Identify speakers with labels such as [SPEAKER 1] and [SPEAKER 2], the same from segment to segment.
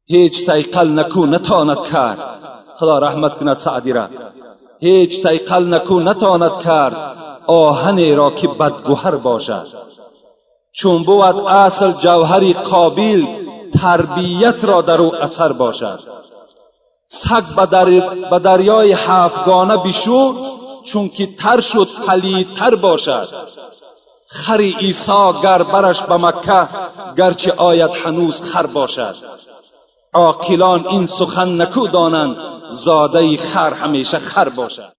[SPEAKER 1] هیچ سیقل نکو نتواند کرد. خدا رحمت کند سعدی را. هیچ سیقل نکو نتواند کرد آهنی را که بدگوهر باشد. چون بود اصل جوهری قابل تربیت را در او اثر باشد. سگ به دریای هفتگانه بشو چون که تر شد پلیدتر باشد. خر عیسی گر برش به مکه گرچه آید هنوز خر باشد. عاقلان این سخن نکو دانند زاده خر همیشه خر باشد.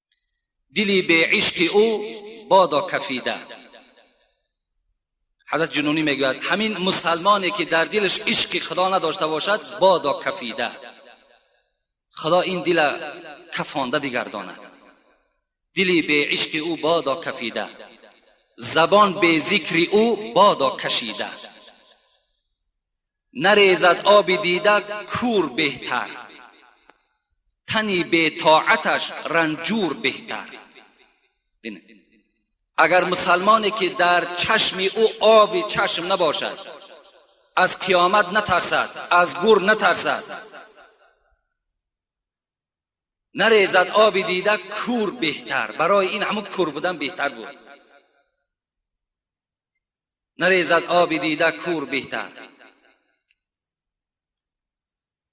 [SPEAKER 2] دلی به عشق او بادا کفیده. حضرت جنونی میگوید همین مسلمانی که در دلش عشق خدا نداشته باشد بادا کفیده. خدا این دل کفانده بگرداند. دلی به عشق او بادا کفیده، زبان به ذکر او بادا کشیده. نریزد آب دیده کور بهتر، تنی به طاعتش رنجور بهتر. اگر مسلمانی که در چشم او آب چشم نباشد، از قیامت نترسد، از گور نترسد، نریزد آب دیده کور بهتر. برای این همون کور بودن بهتر بود. نریزد آب دیده کور بهتر،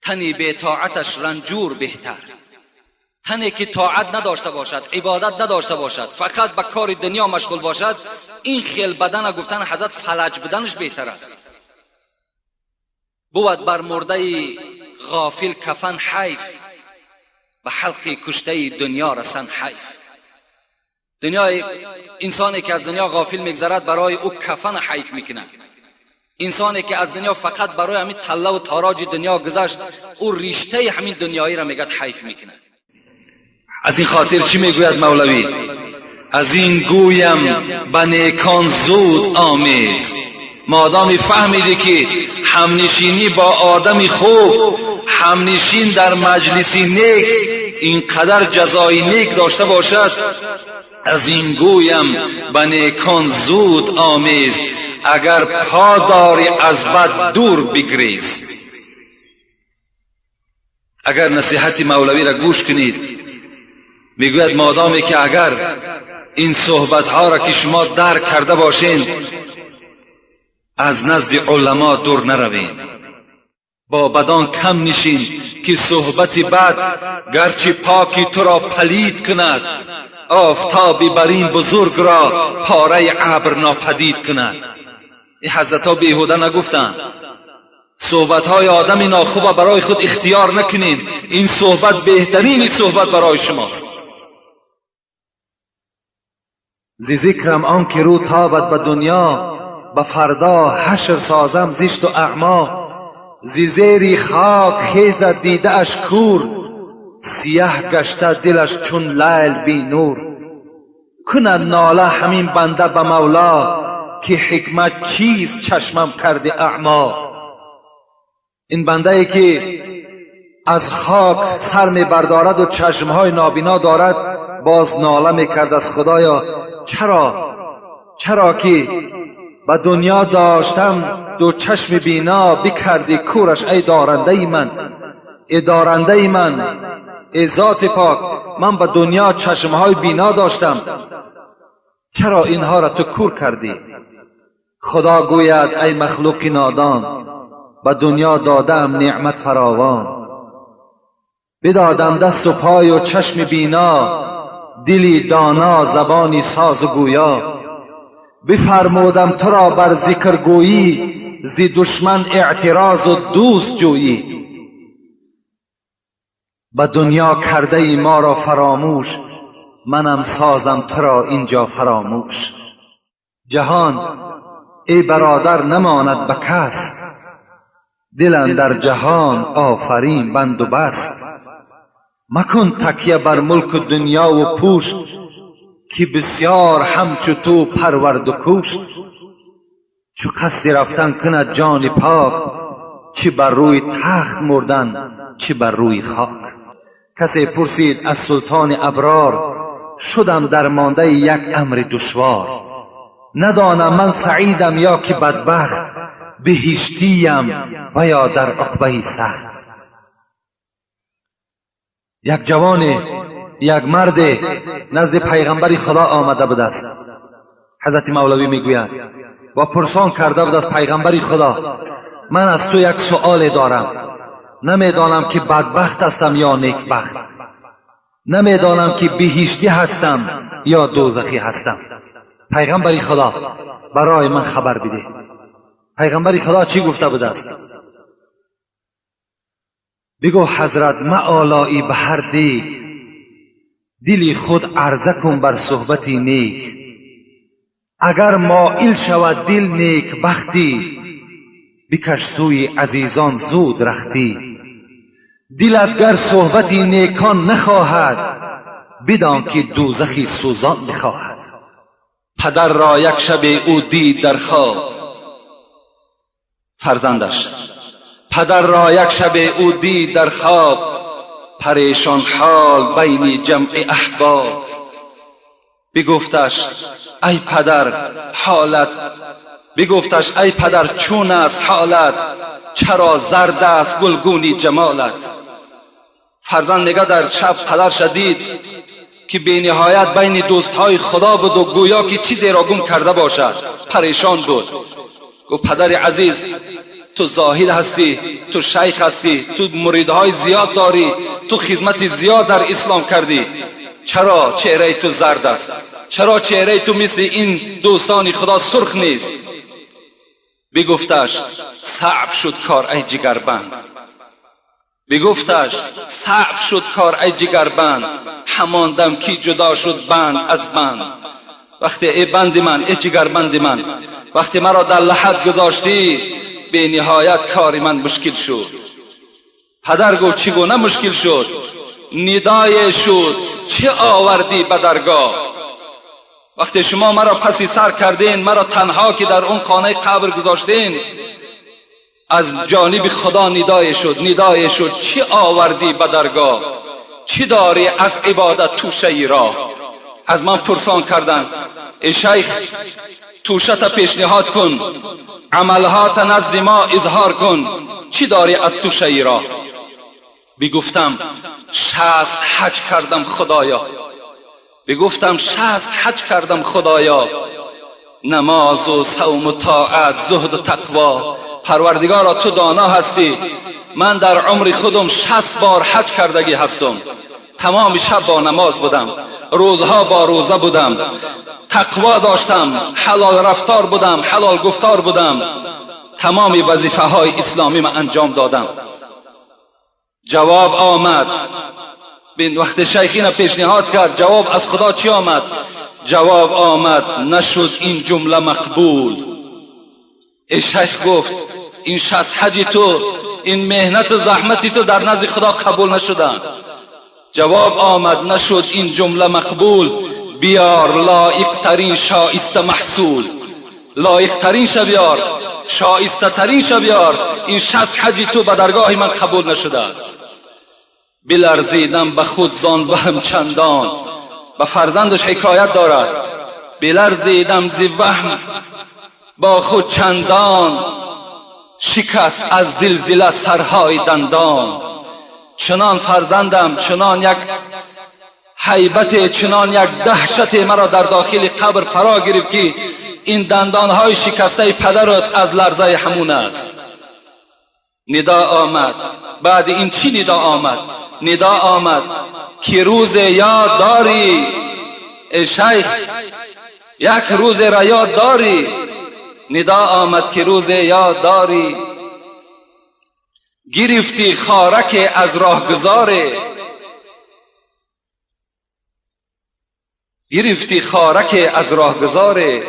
[SPEAKER 2] تنی به طاعتش رنجور بهتر. تنی که طاعت نداشته باشد، عبادت نداشته باشد، فقط به کار دنیا مشغول باشد، این خیل بدن گفتن حضرت فلج بدنش بهتر است. بود بر مرده غافل کفن حیف، به حلق کشته دنیا رسن حیف. دنیا انسانی که از دنیا غافل میگذرد برای او کفن حیف میکنه. انسانی که از دنیا فقط برای همین طله و تاراج دنیا گذشت، او رشته همین دنیایی را میگد حیف میکنه.
[SPEAKER 3] از این خاطر چی میگوید مولوی؟ از این گویم به نیکان زود آمیز. مادامی فهمیدی که همنشینی با آدمی خوب، همنشین در مجلسی نیک اینقدر جزای نیک داشته باشد، از این گویم به نیکان زود آمیز. اگر پا داری از بد دور بگریز. اگر نصیحت مولوی را گوش کنید، میگوید مادامی که اگر این صحبت ها را که شما درک کرده باشین، از نزد علما دور نروین. با بدان کم نشین که صحبت بد گرچه پاکی تو را پلید کند، آفتابی بر این بزرگ را پاره ابر ناپدید کند. این حضرت ها بیهوده نگفتند. صحبت های آدم ناخوب برای خود اختیار نکنین. این صحبت بهترین صحبت برای شماست. زی ذکرم آن که رو تابد به دنیا، به فردا حشر سازم زشت و اعما. زی زیری خاک خیزد دیده اش کور، سیاه گشته دلش چون لیل بی نور. کند ناله همین بنده به مولا، که حکمت چیست چشمم کرده اعما. این بنده ای که از خاک سر می بردارد و چشمهای نابینا دارد، باز ناله می کرد از خدایا چرا که به دنیا داشتم دو چشم بینا، بکردی کورش ای دارنده من. ای دارنده من، ای ذات پاک، من به دنیا چشمهای بینا داشتم، چرا اینها را تو کور کردی؟ خدا گوید ای مخلوق نادان، به دنیا دادم نعمت فراوان. بدادم دست و پای و چشم بینا، دلی دانا زبانی ساز و گویا. بفرمودم تو را بر ذکر گویی، زی دشمن اعتراض و دوست جویی. به دنیا کرده ای ما را فراموش، منم سازم تو را اینجا فراموش. جهان ای برادر نماند به کس، دل اندر جهان آفرین بند و بست. مکن تکیه بر ملک دنیا و پوشت، که بسیار همچو تو پرورد و کشت. چو قصد رفتن کند جان پاک، چه بر روی تخت مردن چه بر روی خاک. کسی پرسید از سلطان ابرار، شدم درمانده یک امر دشوار. ندانم من سعیدم یا که بدبخت، بهشتیم و یا در عقبه سخت. یک جوان، یک مرد نزد پیغمبر خدا آمده بود است. حضرت مولوی میگوید و پرسان کرده بود از پیغمبر خدا من از تو یک سؤال دارم، نمیدانم که بدبخت هستم یا نیکبخت، نمیدانم که بهشتی هستم یا دوزخی هستم. پیغمبر خدا برای من خبر بده. پیغمبر خدا چی گفته بود است؟ بگو حضرت معالایی به هر دیگ، دلی خود عرضه کن بر صحبتی نیک. اگر مائل شود دل نیک بختی، بکش سوی عزیزان زود رختی. دلت گر صحبتی نیکان نخواهد، بدان که دوزخی سوزان بخواهد.
[SPEAKER 1] پدر را یک شب او دید در خواب فرزندش، پدر را یک شب او دید در خواب، پریشان حال بین جمع احباب. بگفتش ای پدر حالت، بگفتش ای پدر چون است حالت، چرا زرد است گلگونی جمالت. فرزند میگه در شب پدرش دید که بی نهایت بین دوستهای خدا بود و گویا که چیزی را گم کرده باشد، پریشان بود. گفت پدر عزیز تو زاهد هستی، تو شیخ هستی، تو مریدهای زیاد داری، تو خدمت زیاد در اسلام کردی، چرا چهره تو زرد است؟ چرا چهره تو مثل این دوستان خدا سرخ نیست؟ بگفتش صعب شد کار ای جگربند، بگفتش صعب شد کار ای جگربند، همان دم کی جدا شد بند از بند. وقتی ای بند من، ای جگربند من، وقتی مرا در لحد گذاشتی به نهایت کار من مشکل شد. پدر گفت چگونه مشکل شد؟ ندای شد چه آوردی به درگاه؟ وقتی شما مرا پسی سر کردین، مرا تنها که در اون خانه قبر گذاشتین، از جانب خدا ندای شد، ندای شد چه آوردی به درگاه؟ چی داری از عبادت توشه راه؟ از من پرسان کردن ای شیخ توشت پیشنهاد کن، عملهات نزد ما اظهار کن، چی داری از توشه راه؟ بگفتم 60 حج کردم خدایا، بگفتم 60 حج کردم خدایا، نماز و صوم و طاعت، زهد و تقوا. پروردگارا تو دانا هستی، من در عمر خودم 60 بار حج کردگی هستم. تمام شب با نماز بودم، روزها با روزه بودم، تقوا داشتم، حلال رفتار بودم، حلال گفتار بودم، تمام وظیفه های اسلامی من انجام دادم. جواب آمد. وقت شیخین پیشنهاد کرد جواب از خدا چی آمد؟ جواب آمد نشد این جمله مقبول. ای شیخ گفت این 60 حج تو، این مهنت و زحمتی تو در نزد خدا قبول نشدن. جواب آمد نشد این جمله مقبول، بیار لایق ترین شایسته محصول. لایق ترین شبیار، شایسته ترین شبیار، این 60 حج تو به درگاه من قبول نشده است. بلرزیدم به خود زان وهم چندان. به فرزندش حکایت دارد، بلرزیدم ز وهم با خود چندان، شکست از زلزله سرهای دندان. چنان فرزندم، چنان یک هیبت، چنان یک دهشت مرا در داخل قبر فرا گرفت که این دندانهای شکسته پدرت از لرزه همون است. ندا آمد. بعد این چی ندا آمد؟ ندا آمد که روز یاد داری ای شیخ، یک روز را یاد داری. ندا آمد که روز یاد داری، گرفتی خارک از راهگذاره، گرفتی خارک از راهگذاره.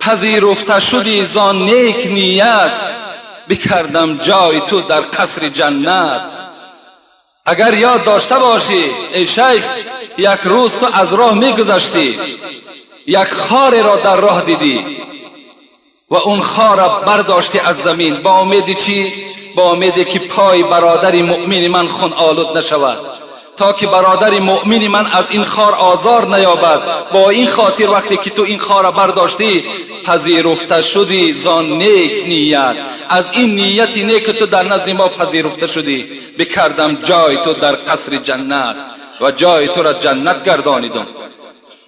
[SPEAKER 1] پذیرفته شدی زان نیک نیت، بکردم جای تو در قصر جنت. اگر یاد داشته باشی ای شیخ، یک روز تو از راه میگذشتی، یک خار را در راه دیدی و اون خار را برداشتی از زمین با امید چی؟ با امید که پای برادر مؤمن من خون آلود نشود. تا که برادر مؤمن من از این خار آزار نیابد. با این خاطر وقتی که تو این خار را برداشتی پذیرفته شدی زان نیک نیت، از این نیتی نیک تو در نزد ما پذیرفته شدی. بکردم جای تو در قصر جنت و جای تو را جنت گردانیدم.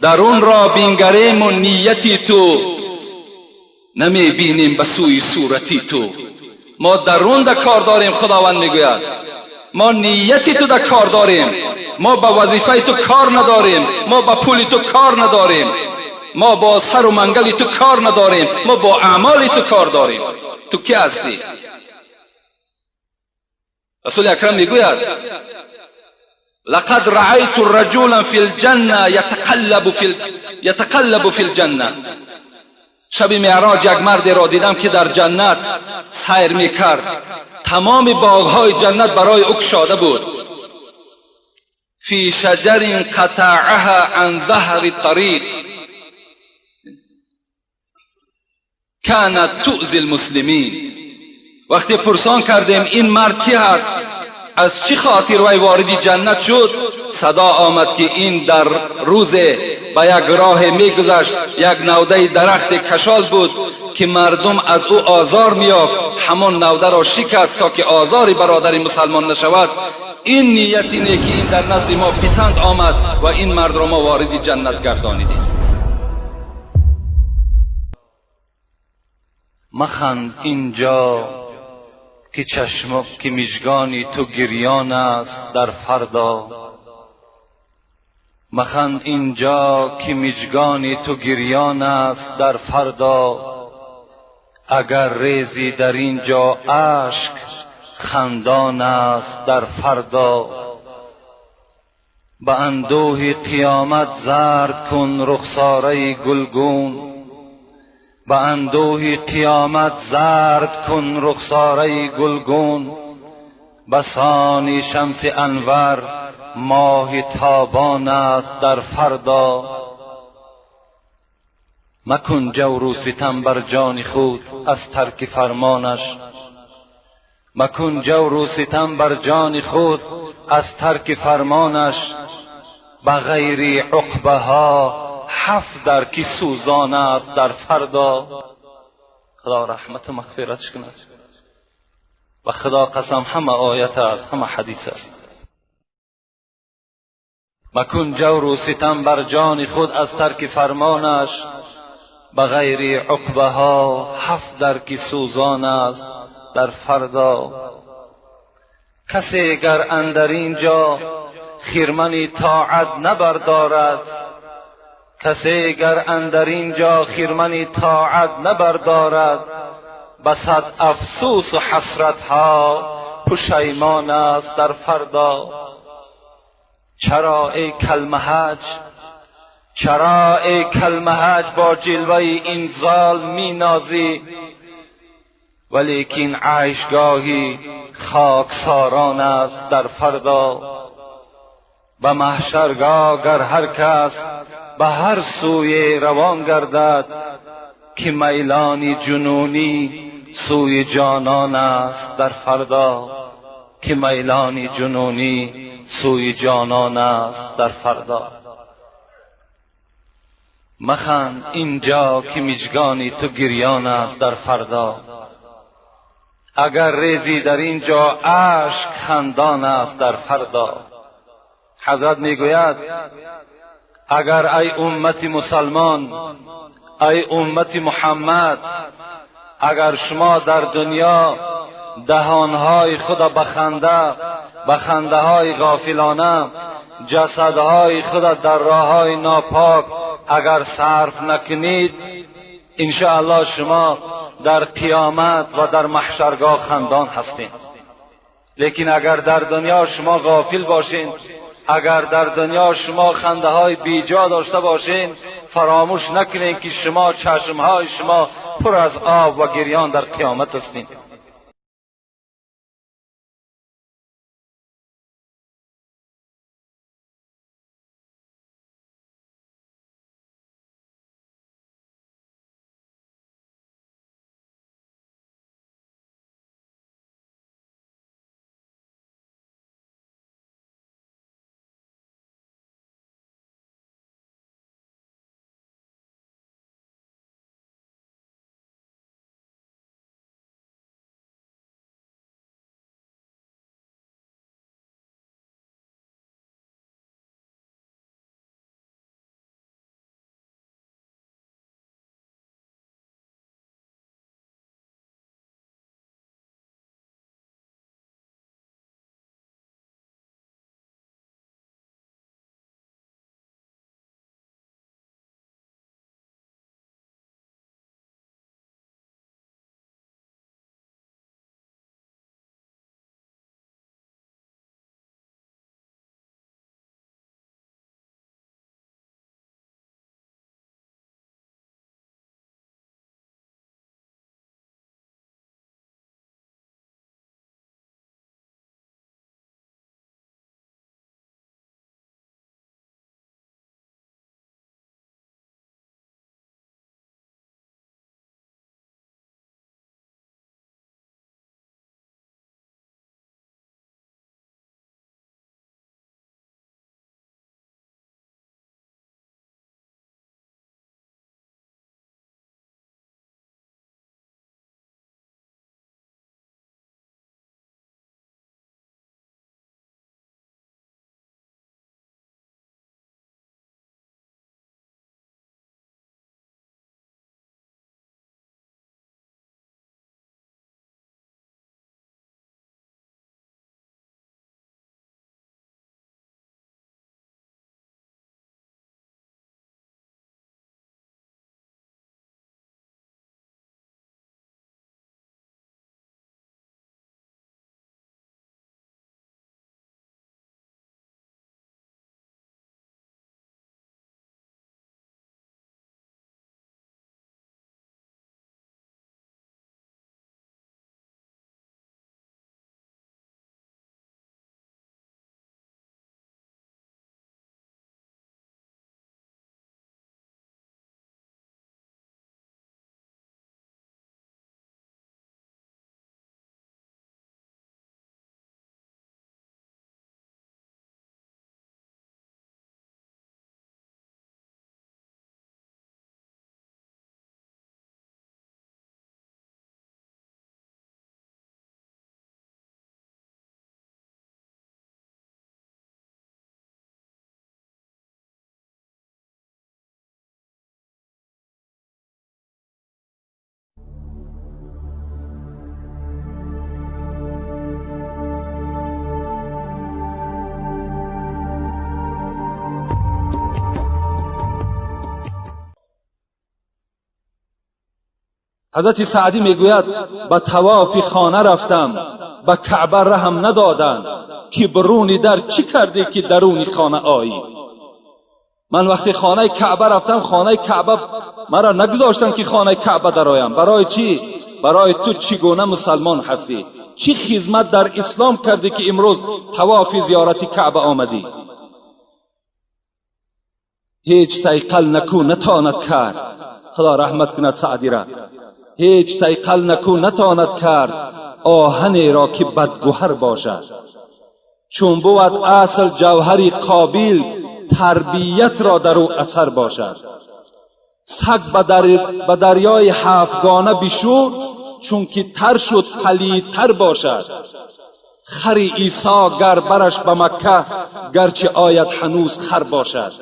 [SPEAKER 1] درون را بینگریم و نیتی تو نمی بینیم به سوی صورتی تو. ما درون در کار داریم. خداوند میگوید ما نیتی تو در کار داریم. ما با وظیفه تو کار نداریم، ما با پول تو کار نداریم، ما با سر و منگل تو کار نداریم، ما با اعمال تو کار داریم. تو کی هستی؟ رسول اکرم میگوید لقد رأيت رجلا في الجنة يتقلب في الجنة. شب معراج یک مرد را دیدم که در جنت سیر میکرد. تمام باغهای جنت برای او گشاده بود. فی شجر قطعها عن ظهر الطريق كانت تؤذي المسلمین. وقتی پرسان کردیم این مرد کی هست، از چی خاطر وی وارد جنت شد، صدا آمد که این در روز به یک راه میگذشت، یک نوده درخت کشال بود که مردم از او آزار میافت، همان نوده را شکست تا که آزار برادر مسلمان نشود. این نیتی نیکی این در نزد ما پسند آمد و این مرد را ما وارد جنت گردانیدیم.
[SPEAKER 3] مخند اینجا که چشم که مژگانی تو گریان است در فردا. مخند اینجا که مژگانی تو گریان است در فردا. اگر ریزی در اینجا اشک خندان است در فردا. به اندوه قیامت زرد کن رخساره گلگون. به اندوه قیامت زرد کن رخساره گلگون. بسان شمس انور ماه تابان است در فردا. مکن جور و ستم بر جان خود از ترک فرمانش. مکن جور و ستم بر جان خود از ترک فرمانش. بغیر عقبه ها 7 درکی سوزان است در فردا. خدا رحمت و مغفرتش کند. و خدا قسم همه آیت است، همه حدیث است. مکن جور و ستم بر جان خود از ترک فرمانش. بغیر عقبه ها 7 درکی سوزان است در فردا. کسی گر اندر اینجا خرمن طاعت نبردارد، کسی گر اندر اینجا خرمن طاعت نبردارد، بصد افسوس و حسرت ها پشیمان است در فردا. چرا ای کلمهج، چرا ای کلمهج با جلوه این ظالم می نازی، ولیکن عیشگاهی خاکساران است در فردا. به محشرگاه گر هر کس به هر سوی روان گردد، که میلان جنونی سوی جانان است در فردا. که میلان جنونی سوی جانان است در فردا. مخند اینجا که مژگانی تو گریان است در فردا. اگر ریزی در اینجا اشک خندان است در فردا. حضرت میگوید اگر ای امت مسلمان، ای امت محمد، اگر شما در دنیا دهانهای خود به خنده های غافلانه، جسدهای خود در راههای ناپاک اگر صرف نکنید، انشاءالله شما در قیامت و در محشرگاه خندان هستید. لیکن اگر در دنیا شما غافل باشین، اگر در دنیا شما خنده های بیجا داشته باشین، فراموش نکنین که شما چشمهای شما پر از آب و گریان در قیامت هستین.
[SPEAKER 1] حضرت سعدی میگوید به طواف خانه رفتم، به کعبه رحم ندادند که برونی در چی کردی که درونی خانه آیی. من وقتی خانه کعبه رفتم، خانه کعبه مرا نگذاشتن که خانه کعبه درآیم. برای چی؟ برای تو چگونه مسلمان هستی، چی خدمت در اسلام کردی که امروز طواف زیارت کعبه آمدی. هیچ سیقل نکو نتواند کرد، خدا رحمت کند سعدی را، هیچ سیقل نکو نتواند کرد آهنی را که بدگوهر باشد. چون بود اصل جوهری قابل، تربیت را در او اثر باشد. سگ به دریای هفتگانه بشو، چون که تر شد پلیدتر باشد. خر عیسی گر برش به مکه، گرچه آید هنوز خر باشد.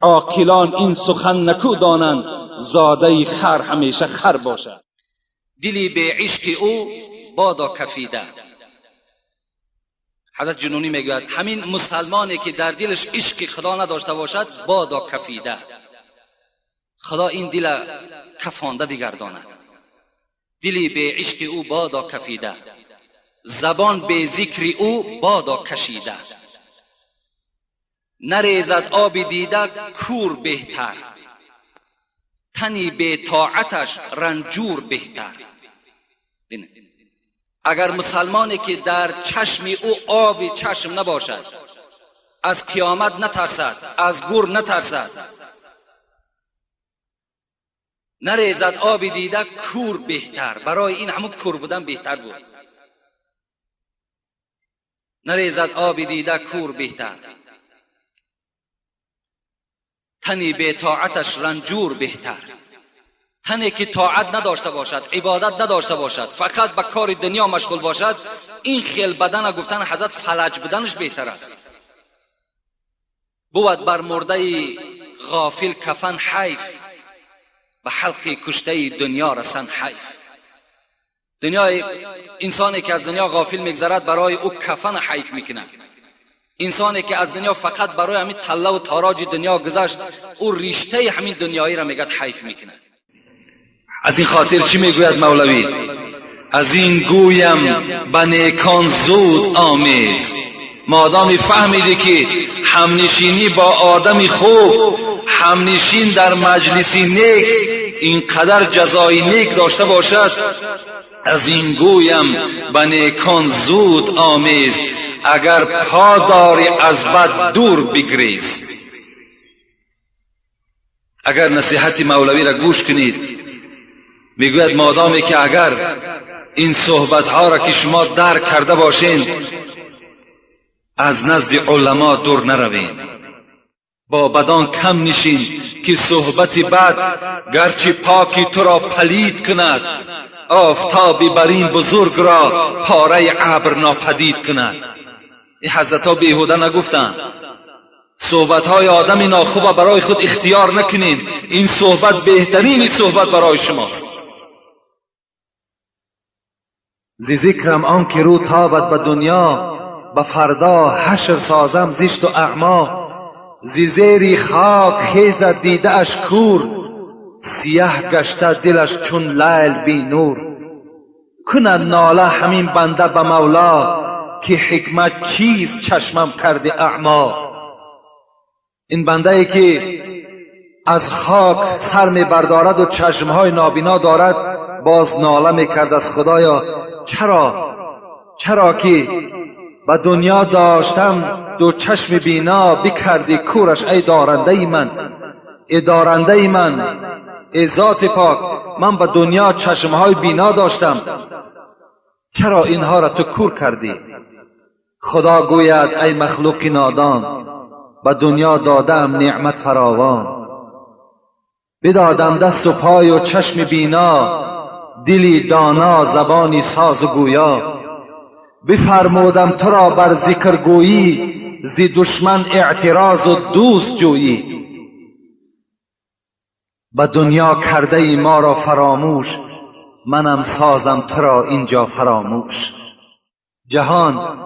[SPEAKER 1] عاقلان این سخن نکو دانند، زاده خر همیشه خر باشد.
[SPEAKER 2] دلی به عشق او بادا کفیده. حضرت جنونی میگوید همین مسلمانی که در دلش عشق خدا نداشته باشد بادا کفیده. خدا این دل کفانده بگرداند. دلی به عشق او بادا کفیده، زبان به ذکر او بادا کشیده. نریزد آب دیده کور بهتر، تنی به طاعتش رنجور بهتر. اگر مسلمانی که در چشم او آب چشم نباشد، از قیامت نترسد، از گور نترسد، نریزد آب دیده کور بهتر. برای این همون کور بودن بهتر بود. نریزد آب دیده کور بهتر، تنی به طاعتش رنجور بهتر. تنی که طاعت نداشته باشد، عبادت نداشته باشد، فقط به کار دنیا مشغول باشد، این خیل بدن گفتن حضرت فلج بدنش بهتر است. بود بر مرده غافل کفن حیف، به حلق کشته دنیا رسن حیف. دنیا، انسانی که از دنیا غافل میگذرد برای او کفن حیف میکنه. انسانی که از دنیا فقط برای همین طله و تاراج دنیا گذشت، او رشته همین دنیایی را میگد حیف میکنه.
[SPEAKER 3] از این خاطر چی میگوید مولوی؟ از این گویم به نیکان زود آمیز. مادامی فهمیدی که همنشینی با آدمی خوب، همنشین در مجلسی نیک اینقدر جزای نیک داشته باشد، از این گویم به نیکان زود آمیز. اگر پا داری از بد دور بگریز. اگر نصیحت مولوی را گوش کنید، میگوید مادامی که اگر این صحبتها را که شما درک کرده باشین، از نزد علما دور نروین. با بدان کم نشین که صحبت بد گرچه پاکی تو را پلید کند، آفتابی بر این بزرگ را پاره ابر ناپدید کند. این حضرت‌ها بیهوده نگفتند. صحبت‌های آدم ناخوب برای خود اختیار نکنین. این صحبت بهترین صحبت برای شماست. زی ذکرم آن که رو تابد به دنیا، به فردا حشر سازم زشت و اعما. زی زیری خاک خیزد دیده اش کور، سیاه گشته دلش چون لیل بی نور. کند ناله همین بنده به مولا، که حکمت چیز چشمم کرده اعما. این بنده ای که از خاک سر می بردارد و چشمهای نابینا دارد، باز ناله می کرد از خدایا چرا که به دنیا داشتم دو چشم بینا، بکردی کورش ای دارنده من. ای دارنده من، ای ذات پاک، من به دنیا چشمهای بینا داشتم، چرا اینها را تو کور کردی؟ خدا گوید ای مخلوق نادان، به دنیا دادم نعمت فراوان. بدادم دست و پای و چشم بینا، دلی دانا زبانی ساز و گویا. بفرمودم تو را بر ذکر گویی، زی دشمن اعتراض و دوست جویی. به دنیا کرده ای ما را فراموش، منم سازم تو را اینجا فراموش. جهان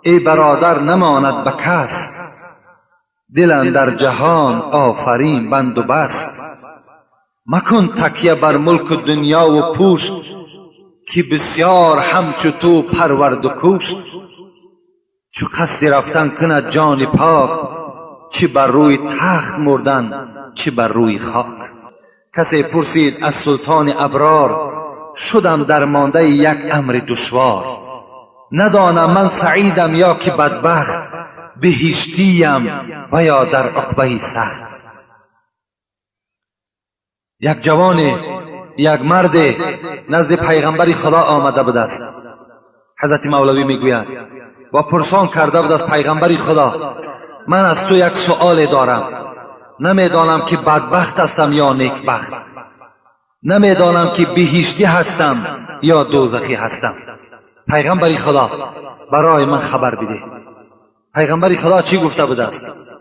[SPEAKER 3] ای برادر نماند به کس، دل اندر جهان آفرین بند و بست. مکن تکیه بر ملک دنیا و پوشت، که بسیار همچو تو پرورد و کشت. چو قصد رفتن کند جان پاک، چه بر روی تخت مردن چه بر روی خاک. کسی پرسید از سلطان ابرار، شدم درمانده یک امر دشوار. ندانم من سعیدم یا که بدبخت، بهشتیم و یا در عقبه سخت. یک جوان، یک مرد نزد پیغمبر خدا آمده بود است. حضرت مولوی میگوید و پرسان کرده بود از پیغمبر خدا، من از تو یک سؤال دارم، نمیدانم که بدبخت هستم یا نیکبخت، نمیدانم که بهشتی هستم یا دوزخی هستم. پیغمبر خدا برای من خبر بده. پیغمبر خدا چی گفته بود است؟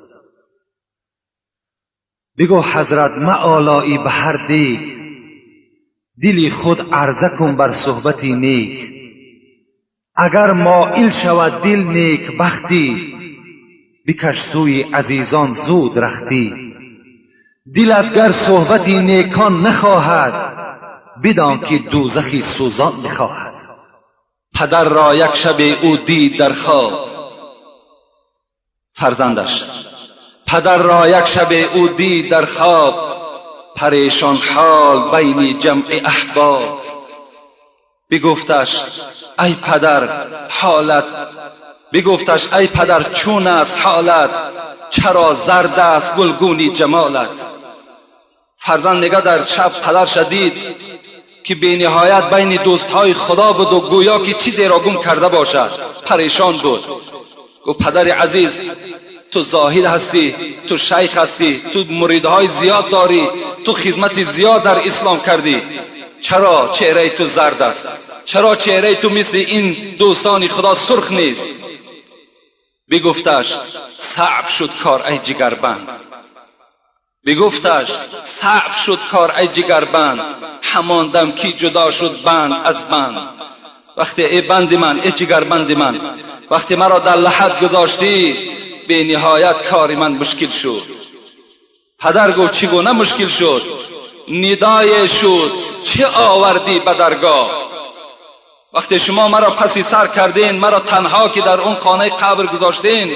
[SPEAKER 3] بگو حضرت معالایی به هر دیگ، دلی خود عرضه کن بر صحبتی نیک. اگر مائل شود دل نیک بختی، بکش سوی عزیزان زود رختی. دلت گر صحبتی نیکان نخواهد، بدان که دوزخی سوزان میخواهد.
[SPEAKER 1] پدر را یک شب او دید در خواب فرزندش، پدر را یک شب او دید در خواب، پریشان حال بین جمع احباب. بگفتش ای پدر حالت، بگفتش ای پدر چون است حالت، چرا زرد است گلگونی جمالت. فرزند میگه در شب پدر شدید که بی نهایت بین دوستهای خدا بود و گویا که چیزی را گم کرده باشد، پریشان بود. گفت پدر عزیز، تو زاهد هستی، تو شیخ هستی، تو مریدهای زیاد داری، تو خدمت زیاد در اسلام کردی، چرا چهره تو زرد است؟ چرا چهره تو مثل این دوستان خدا سرخ نیست؟ بگفتش صعب شد کار ای جگربند، بگفتش صعب شد کار ای جگربند، همان دم کی جدا شد بند از بند. وقتی ای بند من، ای جگربند من، وقتی مرا در لحد گذاشتی، به نهایت کار من مشکل شد. پدر گفت چگونه مشکل شد؟ ندای شد چه آوردی به درگاه؟ وقتی شما مرا پسی سر کردین، مرا تنها که در اون خانه قبر گذاشتین،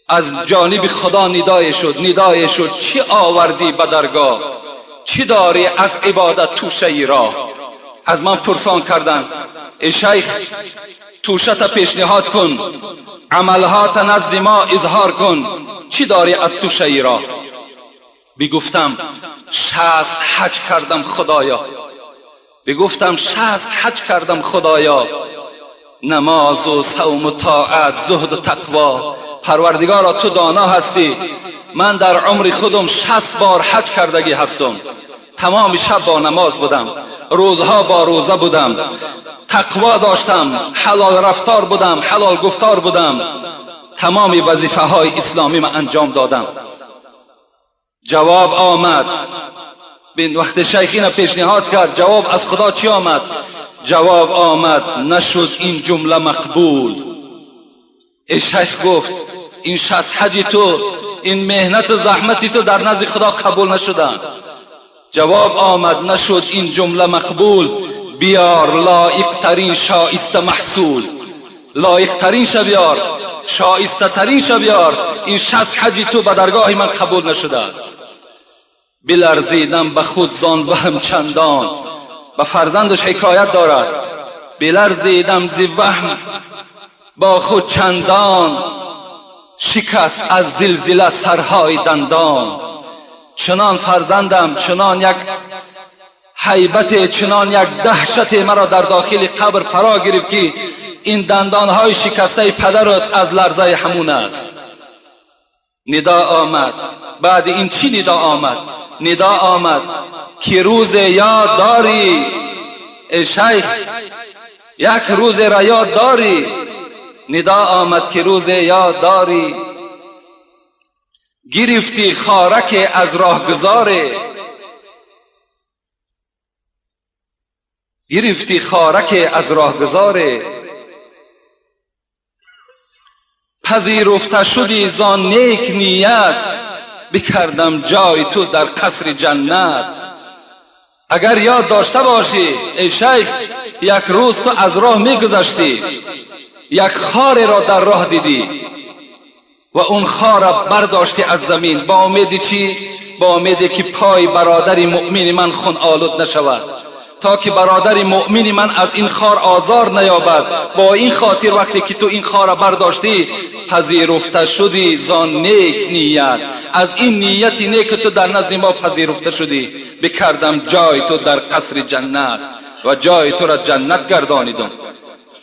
[SPEAKER 1] از جانب خدا ندای شد، ندای شد چه آوردی به درگاه؟ چی داری از عبادت توشه راه؟ از من پرسان کردن ای شیخ توشه تا پیشنهاد کن، عملهات نزد ما اظهار کن، چی داری از توشه راه؟ بگفتم 60 حج کردم خدایا، بگفتم 60 حج کردم خدایا، نماز و صوم و طاعت، زهد و تقوا. پروردگارا تو دانا هستی، من در عمر خودم 60 بار حج کردگی هستم. تمام شب با نماز بودم، روزها با روزه بودم، تقوا داشتم، حلال رفتار بودم، حلال گفتار بودم، تمام وظیفه های اسلامی من انجام دادم. جواب آمد، وقت شیخین پیشنهاد کرد جواب از خدا چی آمد؟ جواب آمد نشد این جمله مقبول. ای شیخ گفت این 60 حج تو، این مهنت و زحمت تو در نزد خدا قبول نشدن. جواب آمد نشد این جمله مقبول، بیار لایق ترین شایسته محصول. لایق ترین شبیار، شایسته ترین شبیار، این 60 حج تو به درگاه من قبول نشده است. بلرزیدم به خود زان وهم چندان، به فرزندش حکایت دارد، بلرزیدم ز وهم با خود چندان، شکست از زلزله سرهای دندان. چنان فرزندم، چنان یک هیبت، چنان یک دهشت مرا در داخل قبر فرا گرفت که این دندانهای شکسته پدرت از لرزه همون است. ندا آمد، بعد این چی ندا آمد؟ ندا آمد که روز یاد داری ای شیخ، یک روز را یاد داری؟ ندا آمد که روز یاد داری، گرفتی خارک از راهگذاره، گرفتی خارک از راهگذاره، پذیرفته شدی زان نیک نیت، بکردم جای تو در قصر جنت. اگر یاد داشته باشی ای شیخ، یک روز تو از راه میگذشتی، یک خار را در راه دیدی و اون خار را برداشتی از زمین با امید چی؟ با امید که پای برادر مؤمن من خون آلود نشود، تا که برادر مؤمن من از این خار آزار نیابد. با این خاطر وقتی که تو این خار را برداشتی پذیرفته شدی زان نیک نیت، از این نیتی نیک تو در نزد ما پذیرفته شدی. بکردم جای تو در قصر جنت و جای تو را جنت گردانیدم.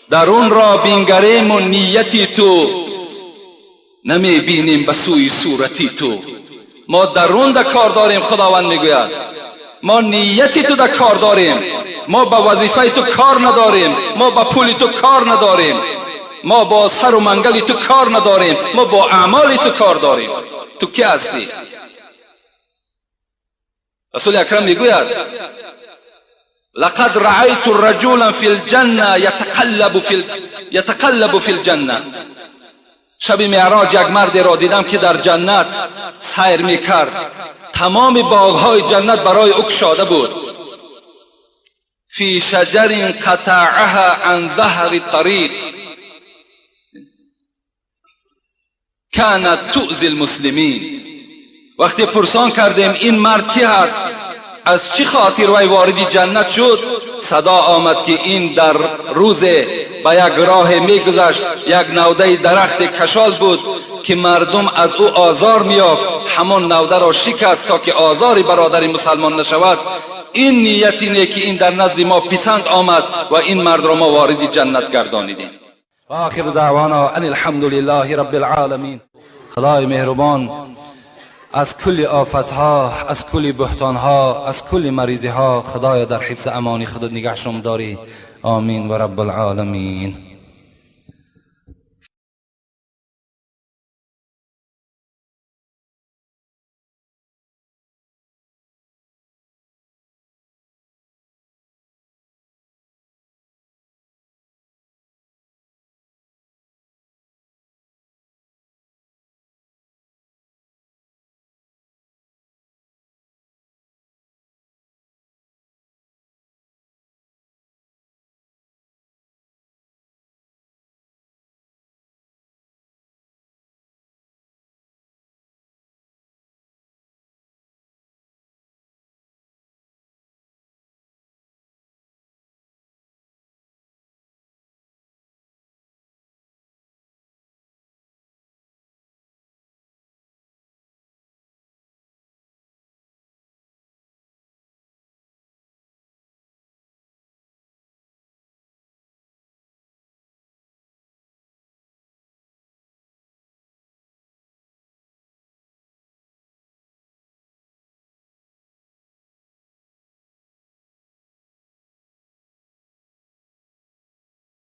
[SPEAKER 1] در اون را بینگریم و نیتی تو نمی بینیم به سوی صورتی تو. ما درون در کار داریم، خداوند میگوید ما نیتی تو در کار داریم، ما با وظیفه تو کار نداریم، ما با پول تو کار نداریم، ما با سر و منگل تو کار نداریم، ما با اعمال تو کار داریم. تو کی هستی؟ رسول اکرم میگوید لقد رأيت رجلا في الجنة يتقلب في الجنة. شب معراج یک مرد را دیدم که در جنت سیر میکرد، تمام باغهای جنت برای او گشاده بود. فی شجر قطعها عن ظهر الطريق كانت تؤذي المسلمین. وقتی پرسان کردیم این مرد کی هست، از چی خاطر وی وارد جنت شد، صدا آمد که این در روز با یک راه میگذشت، یک نوده درخت کشال بود که مردم از او آزار میافت، همان نوده را شکست تا که آزار برادر مسلمان نشود. این نیتی نه که این در نزد ما پسند آمد و این مرد را ما وارد جنت گردانیدیم.
[SPEAKER 2] و آخر دعوانا ان الحمد لله رب العالمین. خدای مهربان از کل آفتها، از کل بهتانها، از کل مریضیها خدایا در حفظ امانی خودت نگهشون داری. آمین و رب العالمین.